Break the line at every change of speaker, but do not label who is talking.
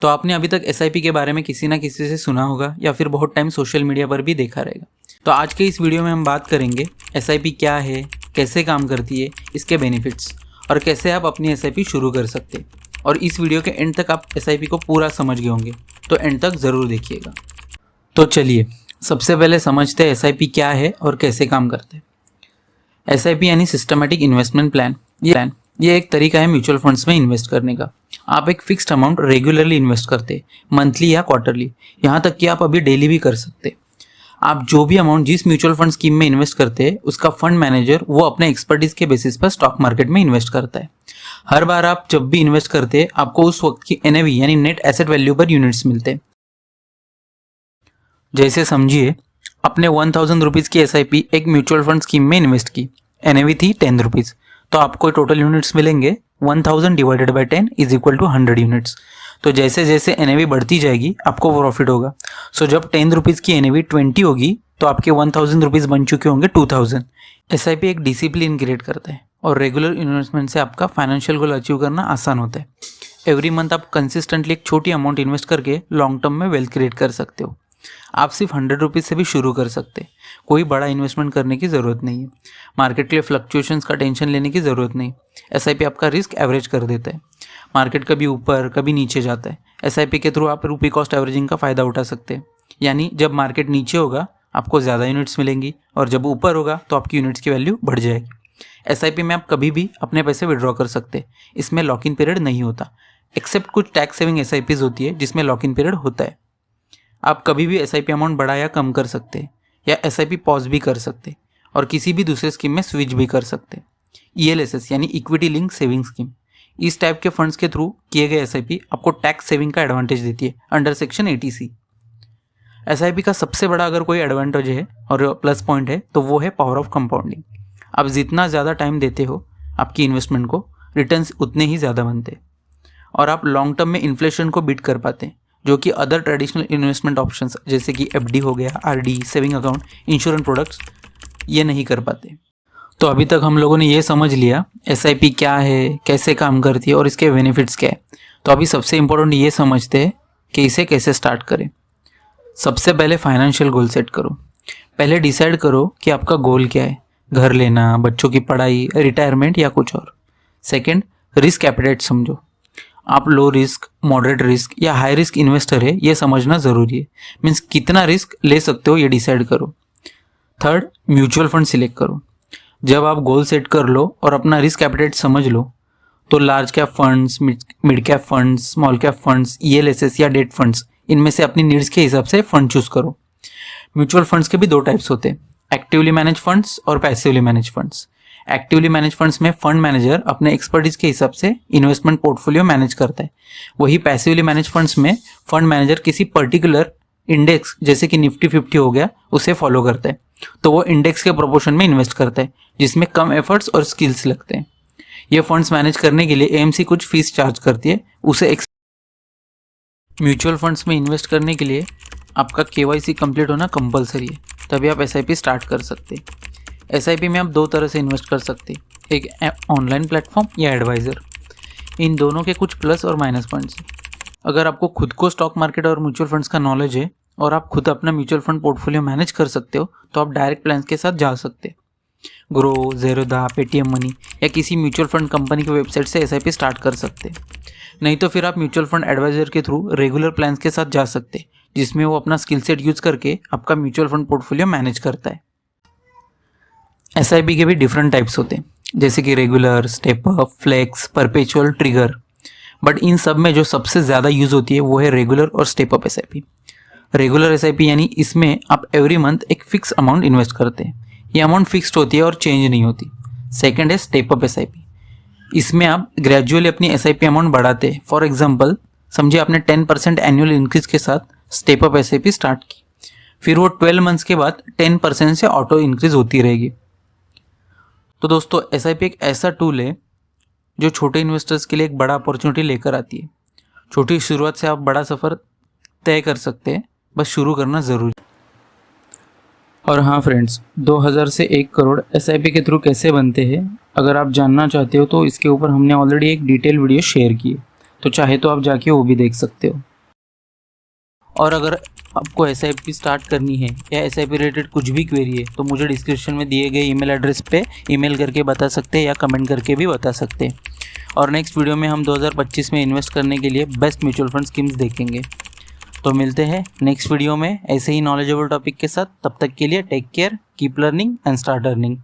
तो आपने अभी तक एसआईपी के बारे में किसी ना किसी से सुना होगा या फिर बहुत टाइम सोशल मीडिया पर भी देखा रहेगा। तो आज के इस वीडियो में हम बात करेंगे एसआईपी क्या है, कैसे काम करती है, इसके बेनिफिट्स और कैसे आप अपनी एसआईपी शुरू कर सकते हैं। और इस वीडियो के एंड तक आप एसआईपी को पूरा समझ गए होंगे, तो एंड तक ज़रूर देखिएगा। तो चलिए सबसे पहले समझते हैं एसआईपी क्या है और कैसे काम करते हैं। एसआईपी यानी सिस्टमेटिक इन्वेस्टमेंट प्लान। ये एक तरीका है म्यूचुअल फंड्स में इन्वेस्ट करने का। आप एक फिक्स्ड अमाउंट रेगुलरली इन्वेस्ट करते हैं, मंथली या क्वार्टरली, यहाँ तक कि आप अभी डेली भी कर सकते हैं। आप जो भी अमाउंट जिस म्यूचुअल फंड स्कीम में इन्वेस्ट करते हैं, उसका फंड मैनेजर वो अपने एक्सपर्टीज के बेसिस पर स्टॉक मार्केट में इन्वेस्ट करता है। हर बार आप जब भी इन्वेस्ट करते हैं, आपको उस वक्त की एनएवी यानी नेट एसेट वैल्यू पर यूनिट्स मिलते हैं। जैसे समझिए अपने 1000 रुपीज़ की एसआईपी एक म्यूचुअल फंड स्कीम में इन्वेस्ट की, एनएवी थी 10 रुपीज़, तो आपको टोटल यूनिट्स मिलेंगे 1000 divided by 10 is equal to 100 units. तो जैसे जैसे एनएवी बढ़ती जाएगी आपको प्रॉफिट होगा। सो जब 10 रुपीज़ की एनएवी 20 होगी तो आपके 1000 रुपीज़ बन चुके होंगे 2000। एसआईपी एक डिसिप्लिन क्रिएट करता है और रेगुलर इन्वेस्टमेंट से आपका फाइनेंशियल गोल अचीव करना आसान होता है। एवरी मंथ आप कंसिस्टेंटली एक छोटी अमाउंट इन्वेस्ट करके लॉन्ग टर्म में वेल्थ क्रिएट कर सकते हो। आप सिर्फ 100 रुपीज़ से भी शुरू कर सकते हैं। कोई बड़ा इन्वेस्टमेंट करने की ज़रूरत नहीं है। मार्केट के लिए फ्लक्चुएशंस का टेंशन लेने की ज़रूरत नहीं। एसआईपी आपका रिस्क एवरेज कर देता है। मार्केट कभी ऊपर कभी नीचे जाता है। एसआईपी के थ्रू आप रुपी कॉस्ट एवरेजिंग का फ़ायदा उठा सकते हैं, यानी जब मार्केट नीचे होगा आपको ज़्यादा यूनिट्स मिलेंगी और जब ऊपर होगा तो आपकी यूनिट्स की वैल्यू बढ़ जाएगी। एसआईपी में आप कभी भी अपने पैसे विड्रॉ कर सकते हैं। इसमें लॉक इन पीरियड नहीं होता, एक्सेप्ट कुछ टैक्स सेविंग एसआईपीज़ होती है जिसमें लॉक इन पीरियड होता है। आप कभी भी एसआईपी अमाउंट बढ़ा या कम कर सकते हैं, या एसआईपी पॉज भी कर सकते हैं और किसी भी दूसरे स्कीम में स्विच भी कर सकते हैं। ईएलएसएस यानी इक्विटी लिंक सेविंग स्कीम, इस टाइप के फंड्स के थ्रू किए गए एसआईपी आपको टैक्स सेविंग का एडवांटेज देती है अंडर सेक्शन 80C। एसआईपी का सबसे बड़ा अगर कोई एडवांटेज है और प्लस पॉइंट है तो वो है पावर ऑफ कंपाउंडिंग। आप जितना ज़्यादा टाइम देते हो आपकी इन्वेस्टमेंट को, रिटर्न्स उतने ही ज़्यादा बनते हैं और आप लॉन्ग टर्म में इन्फ्लेशन को बीट कर पाते हैं, जो कि अदर ट्रेडिशनल इन्वेस्टमेंट ऑप्शंस जैसे कि एफडी हो गया, RD, saving account, insurance products ये नहीं कर पाते। तो अभी तक हम लोगों ने ये समझ लिया एसआईपी क्या है, कैसे काम करती है और इसके बेनिफिट्स क्या है। तो अभी सबसे इम्पोर्टेंट ये समझते हैं कि इसे कैसे स्टार्ट करें। सबसे पहले फाइनेंशियल गोल सेट करो। पहले डिसाइड करो कि आपका गोल क्या है, घर लेना, बच्चों की पढ़ाई, रिटायरमेंट या कुछ और। सेकेंड, रिस्क एपेटाइट समझो। आप लो रिस्क, मॉडरेट रिस्क या हाई रिस्क इन्वेस्टर है ये समझना ज़रूरी है। मीन्स कितना रिस्क ले सकते हो ये डिसाइड करो। थर्ड, म्यूचुअल फंड सिलेक्ट करो। जब आप गोल सेट कर लो और अपना रिस्क एपेटाइट समझ लो तो large cap funds, mid cap funds, small cap funds, ELSS या डेट फंड्स, इनमें से अपनी नीड्स के हिसाब से फंड चूज करो। म्यूचुअल फंड्स के भी दो टाइप्स होते हैं, एक्टिवली मैनेज फंड्स और passively manage funds. Actively manage funds में फंड मैनेजर अपने एक्सपर्टीज के हिसाब से इन्वेस्टमेंट पोर्टफोलियो मैनेज करता है। वही पैसिवली मैनेज फंड्स में फंड मैनेजर किसी पर्टिकुलर इंडेक्स जैसे कि निफ्टी 50 हो गया उसे फॉलो करता है, तो वो इंडेक्स के प्रोपोर्शन में इन्वेस्ट करता है जिसमें कम एफर्ट्स और स्किल्स लगते हैं। ये फंड्स मैनेज करने के लिए एएमसी कुछ फीस चार्ज करती है, उसे म्यूचुअल फंड्स में इन्वेस्ट करने के लिए आपका केवाईसी कंप्लीट होना कंपलसरी है, तभी आप एसआईपी स्टार्ट कर सकते हैं। एसआईपी में आप दो तरह से इन्वेस्ट कर सकते हैं, एक ऑनलाइन प्लेटफॉर्म या एडवाइज़र। इन दोनों के कुछ प्लस और माइनस पॉइंट्स हैं। अगर आपको खुद को स्टॉक मार्केट और म्यूचुअल फंड्स का नॉलेज है और आप खुद अपना म्यूचुअल फंड पोर्टफोलियो मैनेज कर सकते हो तो आप डायरेक्ट प्लान्स के साथ जा सकते हैं। ग्रो, ज़ेरोधा, पेटीएम मनी या किसी म्यूचुअल फंड कंपनी की वेबसाइट से एसआईपी स्टार्ट कर सकते हैं। नहीं तो फिर आप म्यूचुअल फंड एडवाइज़र के थ्रू रेगुलर प्लान्स के साथ जा सकते हैं, जिसमें वो अपना स्किल सेट यूज़ करके आपका म्यूचुअल फंड पोर्टफोलियो मैनेज करता है। एसआईपी के भी डिफरेंट टाइप्स होते हैं, जैसे कि regular, step up, flex, perpetual, trigger. But इन सब में जो सबसे ज़्यादा यूज़ होती है वो है रेगुलर और step up SIP. Regular SIP यानी इसमें आप एवरी मंथ एक फिक्स अमाउंट इन्वेस्ट करते हैं। ये अमाउंट फिक्स्ड होती है और चेंज नहीं होती। सेकेंड है स्टेप अप एसआईपी। इसमें आप ग्रेजुअली अपनी एसआईपी अमाउंट बढ़ाते हैं। फॉर एग्जाम्पल समझिए आपने 10% एनुअल इंक्रीज के साथ स्टेप अप एसआईपी स्टार्ट की, फिर वो 12 मंथ्स के बाद 10% से ऑटो इंक्रीज होती रहेगी। तो दोस्तों एसआईपी एक ऐसा टूल है जो छोटे इन्वेस्टर्स के लिए एक बड़ा अपॉर्चुनिटी लेकर आती है। छोटी शुरुआत से आप बड़ा सफ़र तय कर सकते हैं, बस शुरू करना ज़रूरी। और हाँ फ्रेंड्स, 2000 से 1 करोड़ एसआईपी के थ्रू कैसे बनते हैं अगर आप जानना चाहते हो तो इसके ऊपर हमने ऑलरेडी एक डिटेल वीडियो शेयर की है, तो चाहे तो आप जाके वो भी देख सकते हो। और अगर आपको SIP स्टार्ट करनी है या SIP रिलेटेड कुछ भी क्वेरी है तो मुझे डिस्क्रिप्शन में दिए गए ईमेल एड्रेस पे ईमेल करके बता सकते हैं या कमेंट करके भी बता सकते हैं। और नेक्स्ट वीडियो में हम 2025 में इन्वेस्ट करने के लिए बेस्ट म्यूचुअल फंड स्कीम्स देखेंगे। तो मिलते हैं नेक्स्ट वीडियो में ऐसे ही नॉलेजेबल टॉपिक के साथ। तब तक के लिए take care, keep learning and start earning.